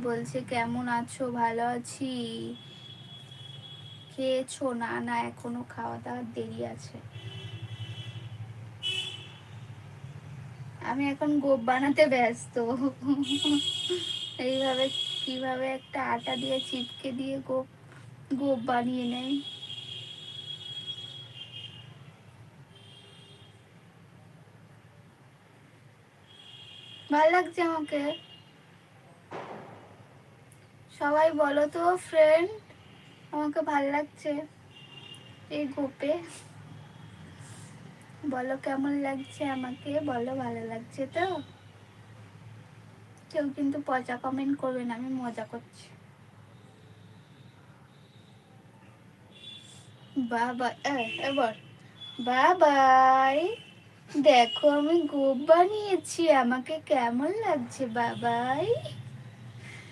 বলছে কেমন আছো? ভালো আছি। খেয়েছো? না না, এখনো খাওয়া দাওয়ার দেরি আছে। আমি এখন গোপ বানাতে ব্যস্ত। এইভাবে কিভাবে একটা আটা দিয়ে চিপকে দিয়ে গোপ গোপ বানিয়ে নেই। ভাল লাগছে আমাকে। সবাই বলো তো ফ্রেন্ড, আমাকে ভাল লাগছে এই গোপে। বলো কেমন লাগছে আমাকে, বলো ভালো লাগছে তো। কেউ কিন্তু পচা কমেন্ট করবে না, আমি মজা করছি। বাবা এবার বাবাই, দেখো আমি গোপ বানিয়েছি, আমাকে কেমন লাগছে বাবাই।